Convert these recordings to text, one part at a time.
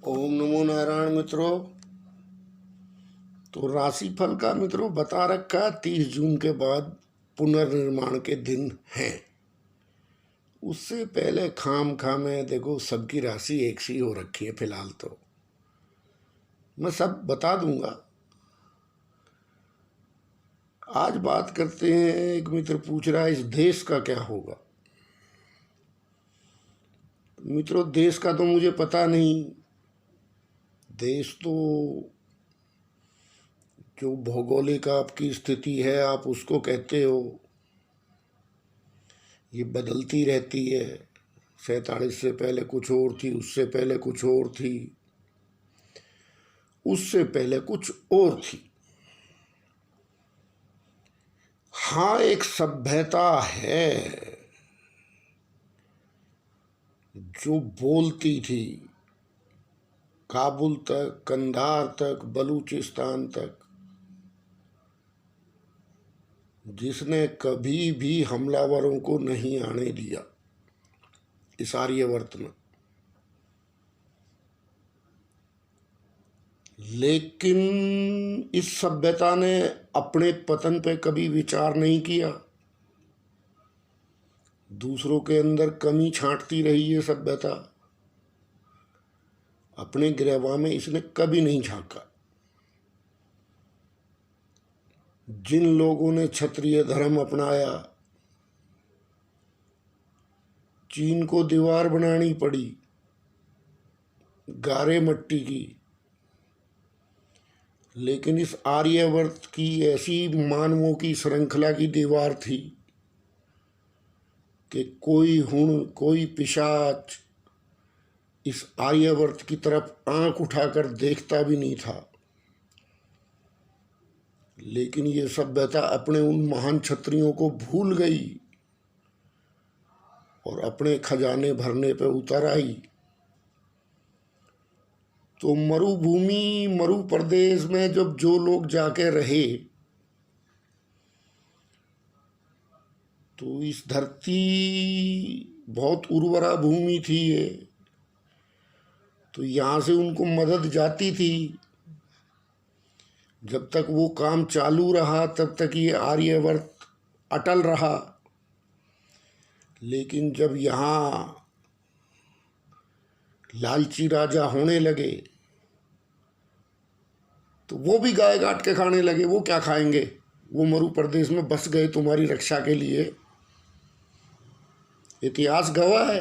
ओम नमो नारायण मित्रों। तो राशिफल का मित्रों बता रखा 30 जून के बाद पुनर्निर्माण के दिन हैं। उससे पहले खाम खा में देखो सबकी राशि एक सी हो रखी है। फिलहाल तो मैं सब बता दूंगा। आज बात करते हैं। एक मित्र पूछ रहा है इस देश का क्या होगा। मित्रों देश का तो मुझे पता नहीं। देश तो जो भौगोलिक आपकी स्थिति है आप उसको कहते हो, ये बदलती रहती है। 47 से पहले कुछ और थी, उससे पहले कुछ और थी, उससे पहले कुछ और थी। हाँ, एक सभ्यता है जो बोलती थी काबुल तक, कंधार तक, बलूचिस्तान तक, जिसने कभी भी हमलावरों को नहीं आने दिया इस आर्यवर्त में। लेकिन इस सभ्यता ने अपने पतन पे कभी विचार नहीं किया। दूसरों के अंदर कमी छांटती रही ये सभ्यता। अपने गिरहवा में इसने कभी नहीं झांका। जिन लोगों ने क्षत्रिय धर्म अपनाया, चीन को दीवार बनानी पड़ी गारे मट्टी की, लेकिन इस आर्यवर्त की ऐसी मानवों की श्रृंखला की दीवार थी कि कोई हुण, कोई पिशाच इस आर्यवर्त की तरफ आंख उठाकर देखता भी नहीं था। लेकिन ये सभ्यता अपने उन महान क्षत्रियों को भूल गई और अपने खजाने भरने पे उतर आई। तो मरुभूमि, मरु प्रदेश में जब जो लोग जाके रहे, तो इस धरती बहुत उर्वरा भूमि थी ये, तो यहाँ से उनको मदद जाती थी। जब तक वो काम चालू रहा तब तक ये आर्यवर्त अटल रहा। लेकिन जब यहाँ लालची राजा होने लगे तो वो भी गाय काट के खाने लगे। वो क्या खाएंगे? वो मरु प्रदेश में बस गए तुम्हारी रक्षा के लिए। इतिहास गवाह है।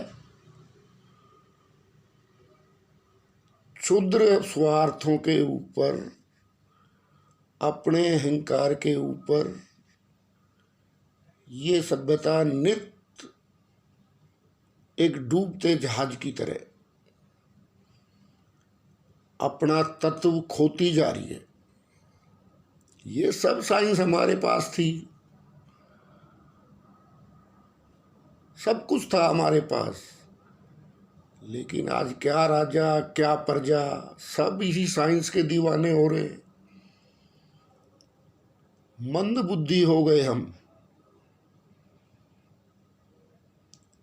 क्षुद्र स्वार्थों के ऊपर, अपने अहंकार के ऊपर ये सभ्यता नित्य एक डूबते जहाज की तरह अपना तत्व खोती जा रही है। ये सब साइंस हमारे पास थी, सब कुछ था हमारे पास। लेकिन आज क्या राजा क्या प्रजा, सब इसी साइंस के दीवाने हो रहे। मंद बुद्धि हो गए हम।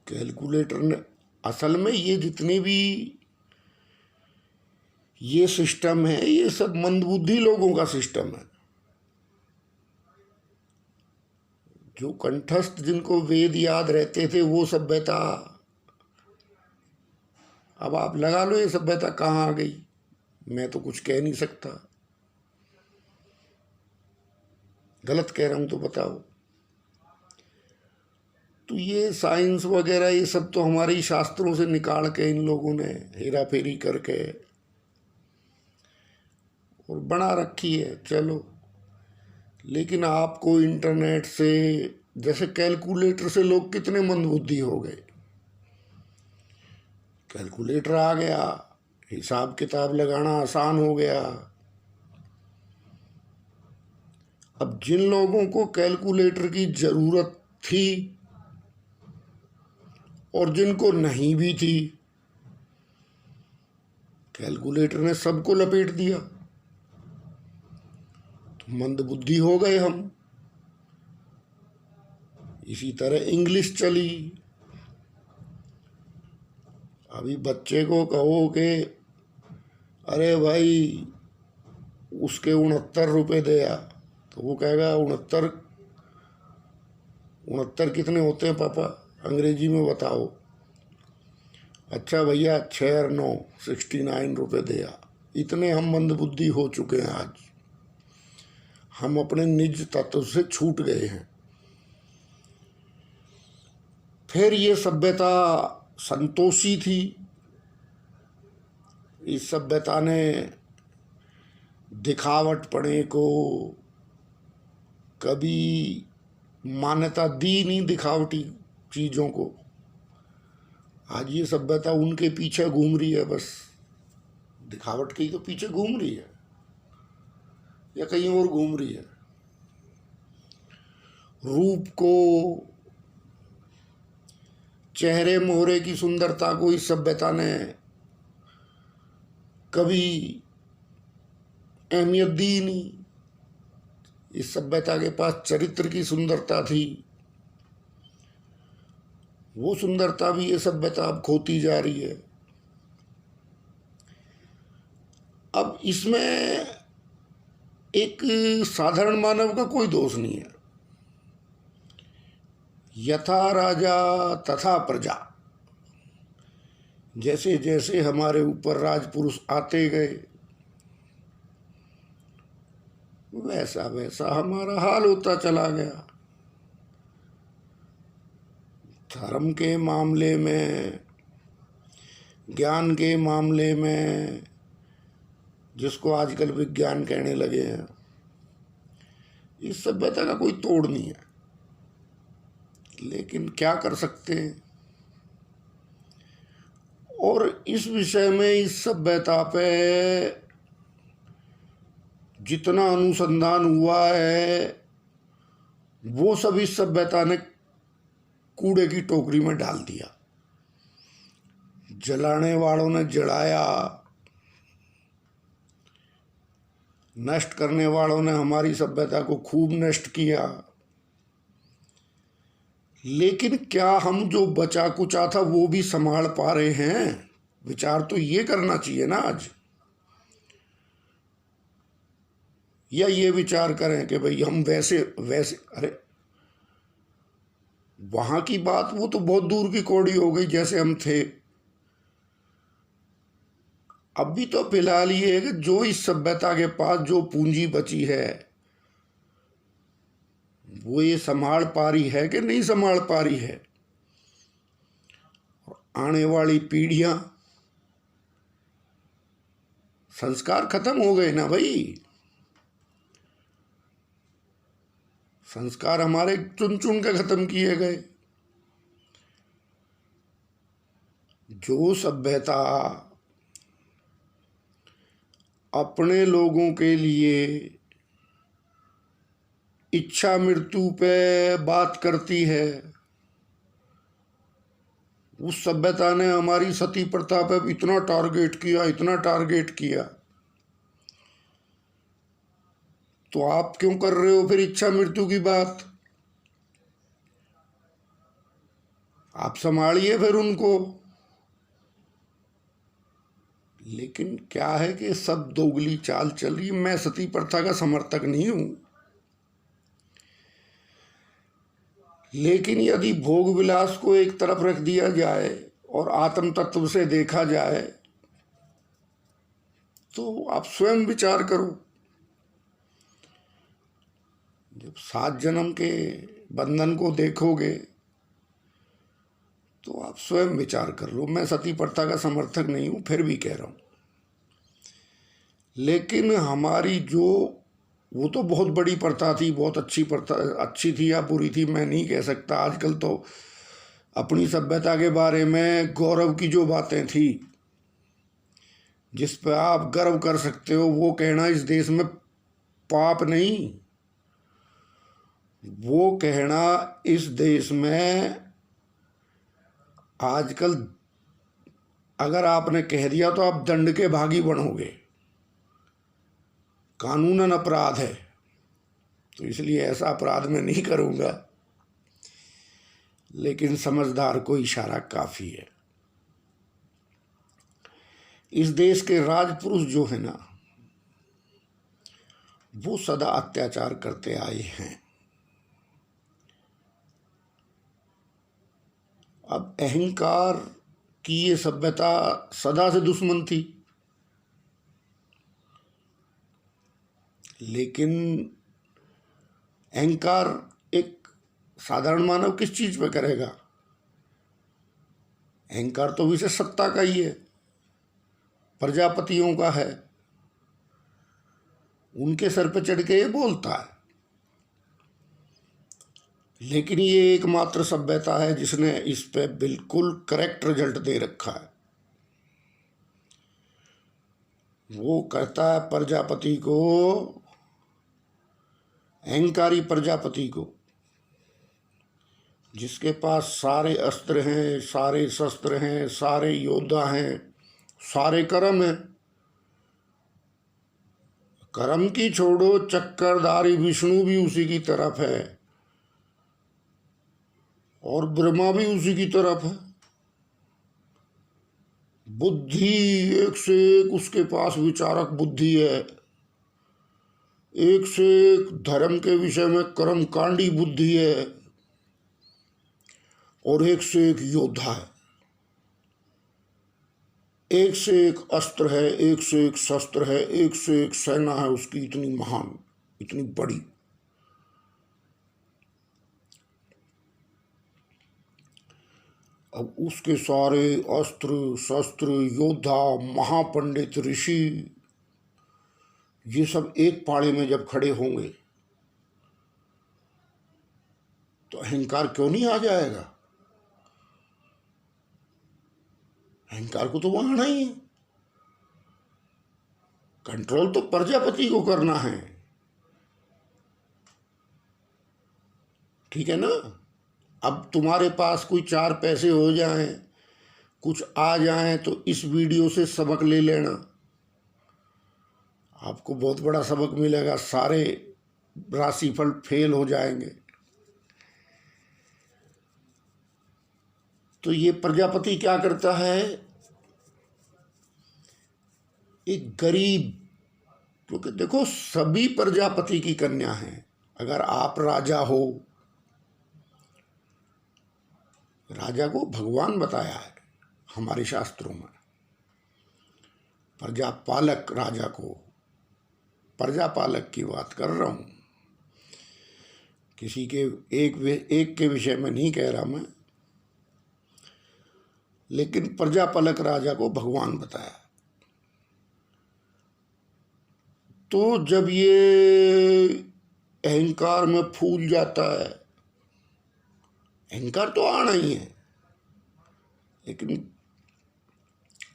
कैलकुलेटर ने असल में ये जितने भी ये सिस्टम है, ये सब मंदबुद्धि लोगों का सिस्टम है। जो कंठस्थ, जिनको वेद याद रहते थे, वो सभ्यता, अब आप लगा लो ये सभ्यता कहाँ आ गई। मैं तो कुछ कह नहीं सकता। गलत कह रहा हूं तो बताओ। तो ये साइंस वगैरह ये सब तो हमारे शास्त्रों से निकाल के इन लोगों ने हेरा फेरी करके और बना रखी है। चलो, लेकिन आपको इंटरनेट से, जैसे कैलकुलेटर से लोग कितने मंदबुद्धि हो गए। कैलकुलेटर आ गया, हिसाब किताब लगाना आसान हो गया। अब जिन लोगों को कैलकुलेटर की जरूरत थी और जिनको नहीं भी थी, कैलकुलेटर ने सबको लपेट दिया। तो मंदबुद्धि हो गए हम। इसी तरह इंग्लिश चली। अभी बच्चे को कहो कि अरे भाई उसके 69 रुपये दे आ, तो वो कहेगा 69 69 कितने होते हैं पापा, अंग्रेजी में बताओ। अच्छा भैया 6 और 9 69 रुपये दे आ। इतने हम मंदबुद्धि हो चुके हैं आज, हम अपने निज तत्व से छूट गए हैं। फिर ये सभ्यता संतोषी थी, इस सभ्यता ने दिखावटपने को कभी मान्यता दी नहीं, दिखावटी चीज़ों को। आज ये सभ्यता उनके पीछे घूम रही है, बस दिखावट के ही तो पीछे घूम रही है, या कहीं और घूम रही है। रूप को, चेहरे मोहरे की सुंदरता को इस सभ्यता ने कभी अहमियत दी नहीं। इस सभ्यता के पास चरित्र की सुंदरता थी, वो सुंदरता भी ये सभ्यता अब खोती जा रही है। अब इसमें एक साधारण मानव का कोई दोष नहीं है। यथा राजा तथा प्रजा, जैसे जैसे हमारे ऊपर राजपुरुष आते गए वैसा वैसा हमारा हाल होता चला गया। धर्म के मामले में, ज्ञान के मामले में, जिसको आजकल विज्ञान कहने लगे हैं, इस सभ्यता का कोई तोड़ नहीं है। लेकिन क्या कर सकते हैं। और इस विषय में इस सभ्यता पे जितना अनुसंधान हुआ है वो सब इस सभ्यता ने कूड़े की टोकरी में डाल दिया। जलाने वालों ने जलाया, नष्ट करने वालों ने हमारी सभ्यता को खूब नष्ट किया। लेकिन क्या हम जो बचा कुचा था वो भी संभाल पा रहे हैं? विचार तो ये करना चाहिए ना आज। या ये विचार करें कि भाई हम वैसे वैसे, अरे वहां की बात वो तो बहुत दूर की कौड़ी हो गई जैसे हम थे। अभी तो फिलहाल ये है कि जो इस सभ्यता के पास जो पूंजी बची है वो ये संभाल पा रही है कि नहीं संभाल पा रही है। आने वाली पीढ़ियां, संस्कार खत्म हो गए ना भाई। संस्कार हमारे चुन चुन के खत्म किए गए। जो सभ्यता अपने लोगों के लिए इच्छा मृत्यु पे बात करती है, उस सभ्यता ने हमारी सती प्रथा पे इतना टारगेट किया, इतना टारगेट किया, तो आप क्यों कर रहे हो फिर इच्छा मृत्यु की बात? आप संभालिए फिर उनको। लेकिन क्या है कि सब दोगली चाल चल रही। मैं सती प्रथा का समर्थक नहीं हूं, लेकिन यदि भोग विलास को एक तरफ रख दिया जाए और आत्म तत्व से देखा जाए तो आप स्वयं विचार करो। जब 7 जन्म के बंधन को देखोगे तो आप स्वयं विचार कर लो। मैं सती प्रथा का समर्थक नहीं हूं, फिर भी कह रहा हूं। लेकिन हमारी जो, वो तो बहुत बड़ी प्रथा थी, बहुत अच्छी प्रथा, अच्छी थी या बुरी थी मैं नहीं कह सकता। आजकल तो अपनी सभ्यता के बारे में गौरव की जो बातें थी, जिस पर आप गर्व कर सकते हो, वो कहना इस देश में पाप नहीं। वो कहना इस देश में आजकल अगर आपने कह दिया तो आप दंड के भागी बनोगे, कानूनन अपराध है। तो इसलिए ऐसा अपराध मैं नहीं करूंगा, लेकिन समझदार को इशारा काफी है। इस देश के राजपुरुष जो है ना, वो सदा अत्याचार करते आए हैं। अब अहंकार की ये सभ्यता सदा से दुश्मन थी, लेकिन अहंकार एक साधारण मानव किस चीज पे करेगा? अहंकार तो विशेष सत्ता का ही है, प्रजापतियों का है, उनके सर पे चढ़ के ये बोलता है। लेकिन ये एकमात्र सभ्यता है जिसने इस पे बिल्कुल करेक्ट रिजल्ट दे रखा है। वो कहता है प्रजापति को, अहंकारी प्रजापति को, जिसके पास सारे अस्त्र हैं, सारे शस्त्र हैं, सारे योद्धा हैं, सारे कर्म हैं। कर्म की छोड़ो, चक्रधारी विष्णु भी उसी की तरफ है और ब्रह्मा भी उसी की तरफ है। बुद्धि एक से एक उसके पास विचारक बुद्धि है, एक से एक धर्म के विषय में कर्मकांडी बुद्धि है, और एक से एक योद्धा है, एक से एक अस्त्र है, एक से एक शस्त्र है, एक से एक सेना है उसकी इतनी महान, इतनी बड़ी। अब उसके सारे अस्त्र शस्त्र, योद्धा, महापंडित, ऋषि, ये सब एक पाड़े में जब खड़े होंगे तो अहंकार क्यों नहीं आ जाएगा? अहंकार को तो वहां आना ही है। कंट्रोल तो प्रजापति को करना है, ठीक है ना? अब तुम्हारे पास कोई 4 पैसे हो जाएं, कुछ आ जाएं, तो इस वीडियो से सबक ले लेना, आपको बहुत बड़ा सबक मिलेगा। सारे राशिफल फेल हो जाएंगे। तो ये प्रजापति क्या करता है? एक गरीब, क्योंकि देखो सभी प्रजापति की कन्या हैं। अगर आप राजा हो, राजा को भगवान बताया है हमारे शास्त्रों में, प्रजापालक राजा को, प्रजापालक की बात कर रहा हूं, किसी के एक के विषय में नहीं कह रहा मैं, लेकिन प्रजापालक राजा को भगवान बताया। तो जब ये अहंकार में फूल जाता है, अहंकार तो आना ही है, लेकिन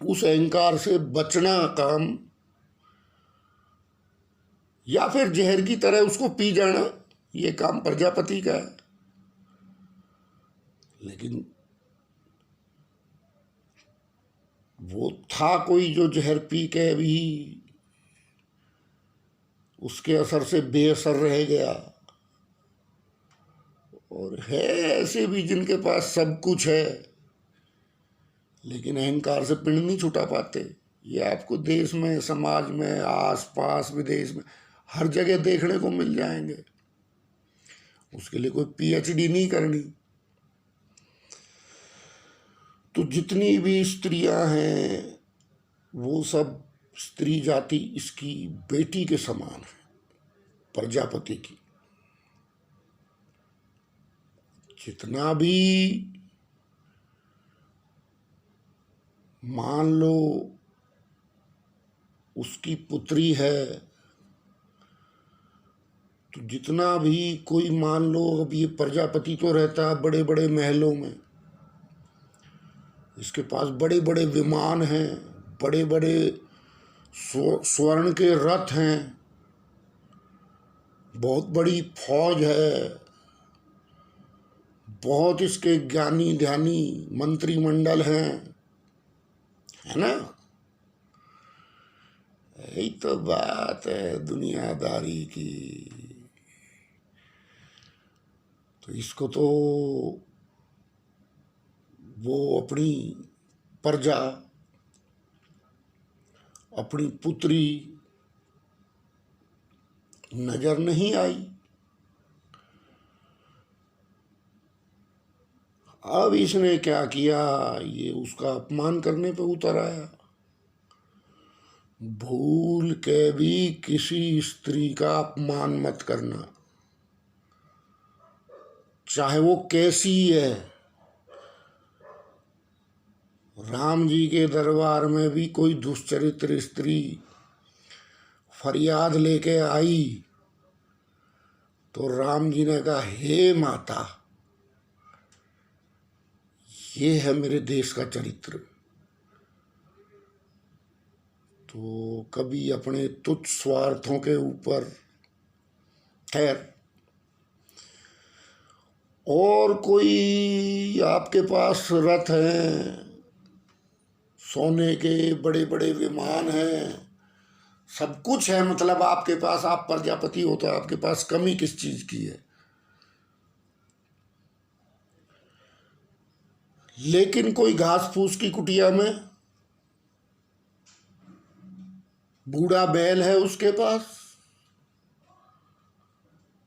उस अहंकार से बचना काम, या फिर जहर की तरह उसको पी जाना, ये काम प्रजापति का है। लेकिन वो था कोई जो जहर पी के भी उसके असर से बेअसर रह गया, और है ऐसे भी जिनके पास सब कुछ है लेकिन अहंकार से पिंड नहीं छुटा पाते। ये आपको देश में, समाज में, आसपास, विदेश में हर जगह देखने को मिल जाएंगे। उसके लिए कोई पीएचडी नहीं करनी। तो जितनी भी स्त्रियां हैं वो सब स्त्री जाति इसकी बेटी के समान है, प्रजापति की। जितना भी मान लो उसकी पुत्री है, तो जितना भी कोई मान लो, अब ये प्रजापति तो रहता है बड़े बड़े महलों में, इसके पास बड़े बड़े विमान हैं, बड़े बड़े स्वर्ण के रथ हैं, बहुत बड़ी फौज है, बहुत इसके ज्ञानी ध्यानी मंत्रिमंडल हैं, है ना? यही तो बात है दुनियादारी की। तो इसको तो वो अपनी प्रजा अपनी पुत्री नजर नहीं आई। अब इसने क्या किया, ये उसका अपमान करने पे उतर आया। भूल के भी किसी स्त्री का अपमान मत करना, चाहे वो कैसी है। राम जी के दरबार में भी कोई दुष्चरित्र स्त्री फरियाद लेके आई तो राम जी ने कहा, हे माता, ये है मेरे देश का चरित्र। तो कभी अपने तुच्छ स्वार्थों के ऊपर, खैर, और कोई आपके पास रथ हैं, सोने के बड़े बड़े विमान हैं, सब कुछ है, मतलब आपके पास, आप प्रजापति हो तो आपके पास कमी किस चीज की है। लेकिन कोई घास फूस की कुटिया में बूढ़ा बैल है उसके पास,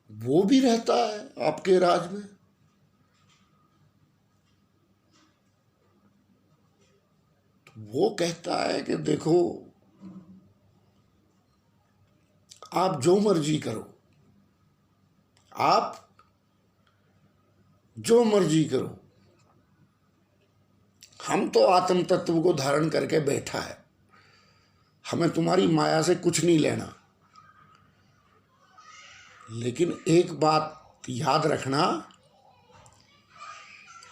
वो भी रहता है आपके राज में। वो कहता है कि देखो, आप जो मर्जी करो, आप जो मर्जी करो, हम तो आत्म तत्व को धारण करके बैठा है, हमें तुम्हारी माया से कुछ नहीं लेना। लेकिन एक बात याद रखना,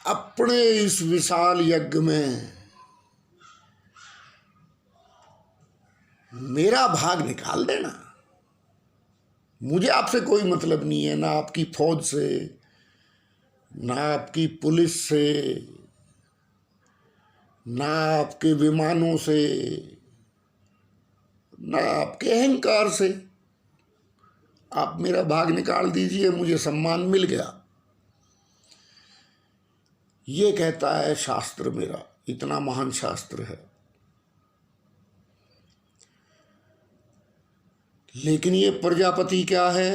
अपने इस विशाल यज्ञ में मेरा भाग निकाल देना। मुझे आपसे कोई मतलब नहीं है, ना आपकी फौज से, ना आपकी पुलिस से, ना आपके विमानों से, ना आपके अहंकार से। आप मेरा भाग निकाल दीजिए, मुझे सम्मान मिल गया। ये कहता है शास्त्र, मेरा इतना महान शास्त्र है। लेकिन ये प्रजापति क्या है,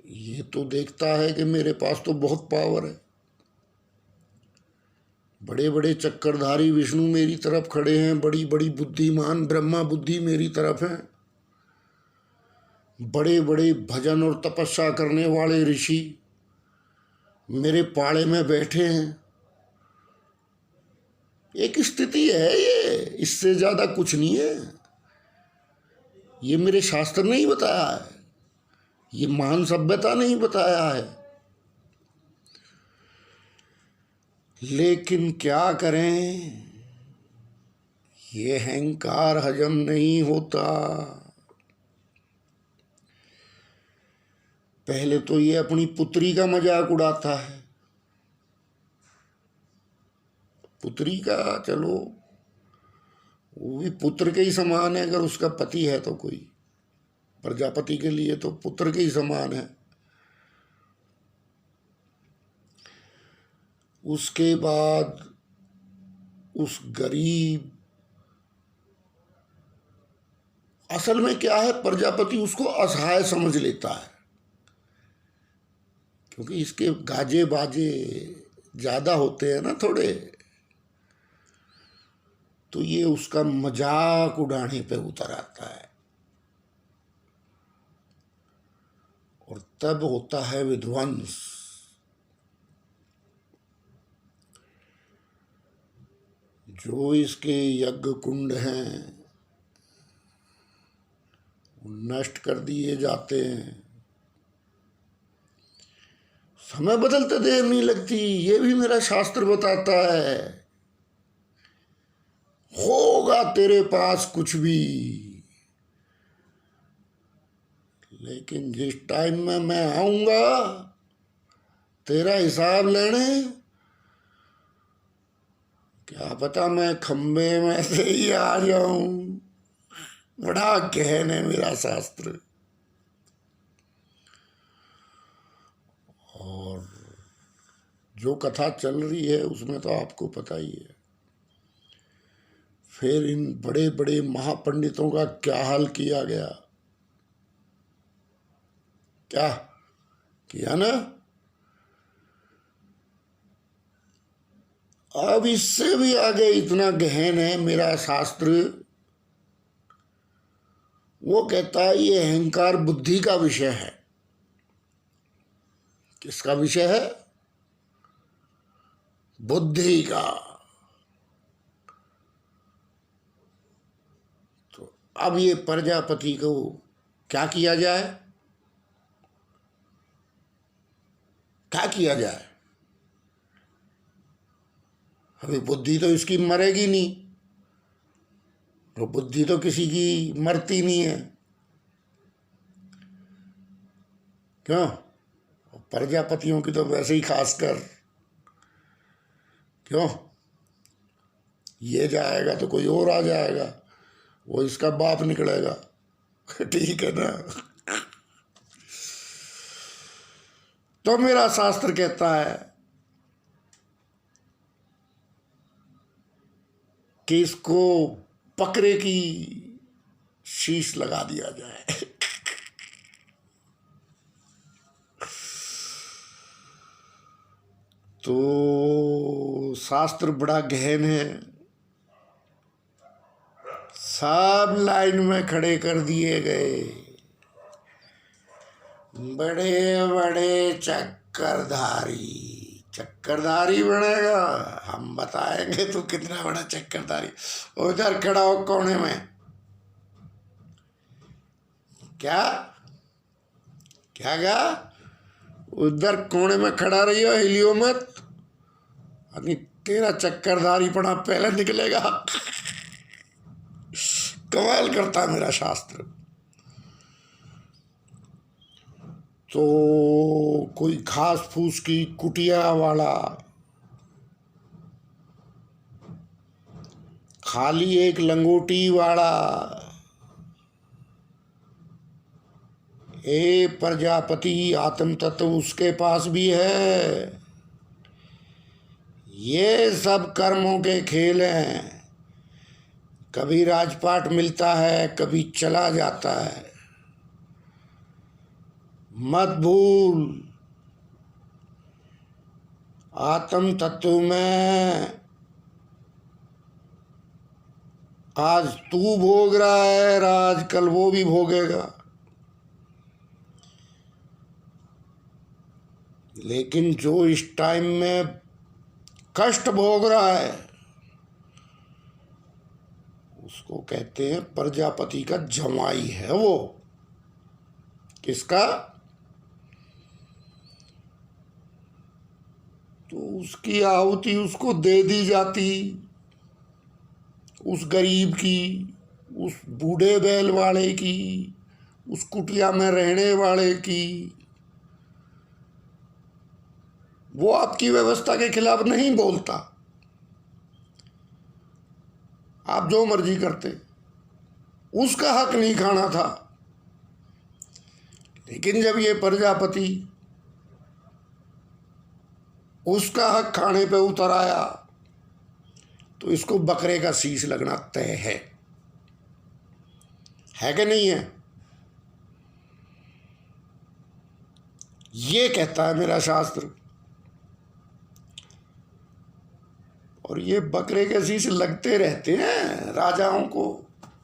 ये तो देखता है कि मेरे पास तो बहुत पावर है, बड़े बड़े चक्करधारी विष्णु मेरी तरफ खड़े हैं, बड़ी बड़ी बुद्धिमान ब्रह्मा बुद्धि मेरी तरफ हैं, बड़े बड़े भजन और तपस्या करने वाले ऋषि मेरे पाड़े में बैठे हैं। एक स्थिति है ये, इससे ज्यादा कुछ नहीं है। ये मेरे शास्त्र नहीं बताया है, ये महान सभ्यता नहीं बताया है। लेकिन क्या करें, ये अहंकार हजम नहीं होता। पहले तो ये अपनी पुत्री का मजाक उड़ाता है। पुत्री का, चलो वो भी पुत्र के ही समान है, अगर उसका पति है तो कोई, प्रजापति के लिए तो पुत्र के ही समान है। उसके बाद उस गरीब, असल में क्या है, प्रजापति उसको असहाय समझ लेता है, क्योंकि इसके गाजे बाजे ज्यादा होते हैं ना थोड़े, तो ये उसका मजाक उड़ाने पे उतर आता है। और तब होता है विध्वंस। जो इसके यज्ञ कुंड हैं नष्ट कर दिए जाते हैं। समय बदलते देर नहीं लगती, ये भी मेरा शास्त्र बताता है। होगा तेरे पास कुछ भी, लेकिन जिस टाइम में मैं आऊंगा तेरा हिसाब लेने, क्या पता मैं खंबे में से ही आ जाऊं। बड़ा गहन है मेरा शास्त्र। और जो कथा चल रही है उसमें तो आपको पता ही है, फिर इन बड़े बड़े महापंडितों का क्या हाल किया गया, क्या किया ना। अब इससे भी आगे इतना गहन है मेरा शास्त्र। वो कहता है ये अहंकार बुद्धि का विषय है। किसका विषय है? बुद्धि का। तो अब ये प्रजापति को क्या किया जाए, क्या किया जाए? अभी बुद्धि तो इसकी मरेगी नहीं, तो बुद्धि तो किसी की मरती नहीं है। क्यों? प्रजापतियों की तो वैसे ही खासकर। क्यों? ये जाएगा तो कोई और आ जाएगा, वो इसका बाप निकलेगा। ठीक है ना। तो मेरा शास्त्र कहता है कि इसको बकरे की शीश लगा दिया जाए। तो शास्त्र बड़ा गहन है, सब लाइन में खड़े कर दिए गए। बड़े बड़े चक्करधारी बनेगा, हम बताएंगे तू कितना बड़ा चक्करधारी। उधर खड़ा हो कोने में, क्या क्या गा, उधर कोने में खड़ा रहियो, हिलियो मत, अभी तेरा चक्करधारी पड़ा पहले निकलेगा। कमाल करता है मेरा शास्त्र। तो कोई घास फूस की कुटिया वाला, खाली एक लंगोटी वाला, ए प्रजापति आत्म तत्व उसके पास भी है। ये सब कर्मों के खेल हैं, कभी राजपाट मिलता है, कभी चला जाता है। मत भूल, आत्म तत्व में आज तू भोग रहा है राज, कल वो भी भोगेगा। लेकिन जो इस टाइम में कष्ट भोग रहा है उसको कहते हैं प्रजापति का जमाई है वो। किसका? तो उसकी आहुति उसको दे दी जाती, उस गरीब की, उस बूढ़े बैल वाले की, उस कुटिया में रहने वाले की। वो आपकी व्यवस्था के खिलाफ नहीं बोलता, आप जो मर्जी करते, उसका हक नहीं खाना था। लेकिन जब ये प्रजापति उसका हक खाने पे उतर आया तो इसको बकरे का शीश लगना तय है कि नहीं है? ये कहता है मेरा शास्त्र। और ये बकरे के शीश लगते रहते हैं राजाओं को।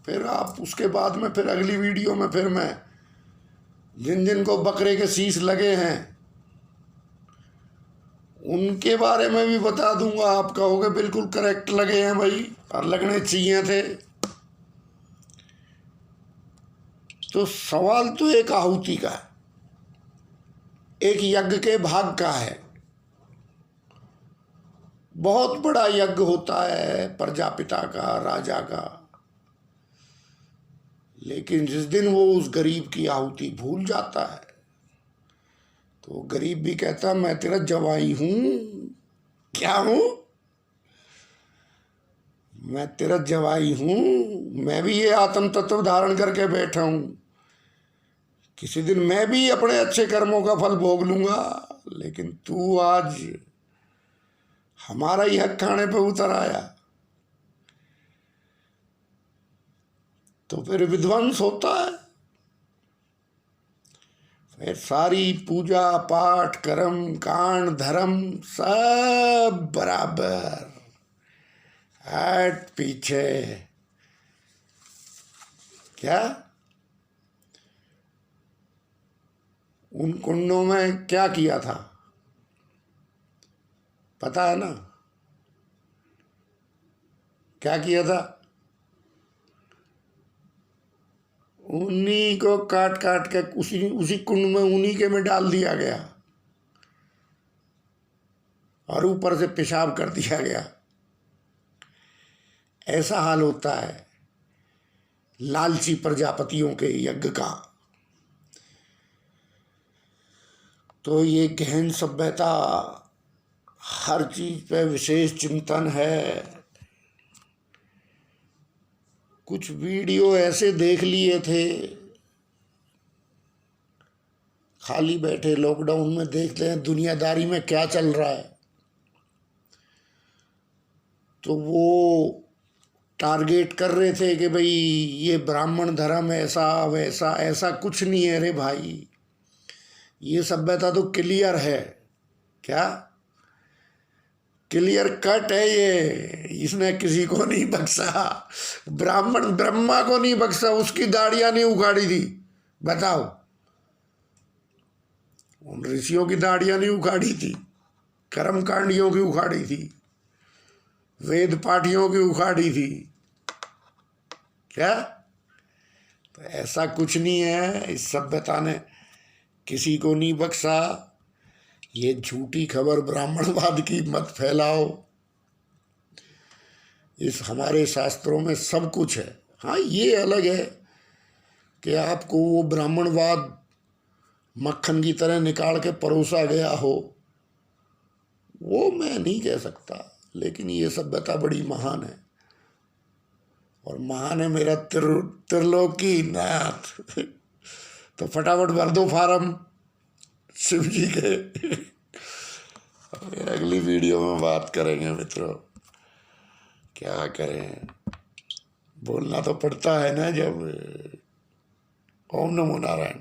फिर आप उसके बाद में फिर अगली वीडियो में फिर मैं जिन जिन को बकरे के शीश लगे हैं उनके बारे में भी बता दूंगा। आप कहोगे बिल्कुल करेक्ट लगे हैं भाई, और लगने चाहिए थे। तो सवाल तो एक आहुति का है, एक यज्ञ के भाग का है। बहुत बड़ा यज्ञ होता है प्रजापिता का, राजा का। लेकिन जिस दिन वो उस गरीब की आहुति भूल जाता है तो गरीब भी कहता मैं तेरा जवाई हूं। क्या हूं? मैं तेरा जवाई हूं। मैं भी ये आत्म तत्व धारण करके बैठा हूं। किसी दिन मैं भी अपने अच्छे कर्मों का फल भोग लूंगा, लेकिन तू आज हमारा ही हक खाने पे उतर आया। तो फिर विध्वंस होता है। फिर सारी पूजा पाठ कर्म कांड धर्म सब बराबर, हट पीछे। क्या उन कुंडों में क्या किया था पता है ना? क्या किया था? उन्हीं को काट काट के उसी उसी कुंड में उन्हीं के में डाल दिया गया और ऊपर से पेशाब कर दिया गया। ऐसा हाल होता है लालची प्रजापतियों के यज्ञ का। तो ये गहन सभ्यता, हर चीज पे विशेष चिंतन है। कुछ वीडियो ऐसे देख लिए थे, खाली बैठे लॉकडाउन में देखते हैं दुनियादारी में क्या चल रहा है, तो वो टारगेट कर रहे थे कि भाई ये ब्राह्मण धर्म ऐसा वैसा। ऐसा कुछ नहीं है रे भाई, ये सभ्यता तो क्लियर है। क्या क्लियर कट है ये, इसने किसी को नहीं बख्शा। ब्राह्मण ब्रह्मा को नहीं बख्शा, उसकी दाढ़ियां नहीं उखाड़ी थी। बताओ, उन ऋषियों की दाढ़ियां नहीं उखाड़ी थी, कर्मकांडियों की उखाड़ी थी, वेद पाठियों की उखाड़ी थी। क्या? तो ऐसा कुछ नहीं है, इस सभ्यता ने किसी को नहीं बख्शा। ये झूठी खबर ब्राह्मणवाद की मत फैलाओ, इस हमारे शास्त्रों में सब कुछ है। हाँ, ये अलग है कि आपको वो ब्राह्मणवाद मक्खन की तरह निकाल के परोसा गया हो, वो मैं नहीं कह सकता। लेकिन ये सभ्यता बड़ी महान है, और महान है मेरा त्रिलोकी नाथ। तो फटाफट भर दो फार्म शिव जी के। फिर अगली वीडियो में बात करेंगे मित्रों। क्या करें, बोलना तो पड़ता है ना जब। ओम नमो नारायण।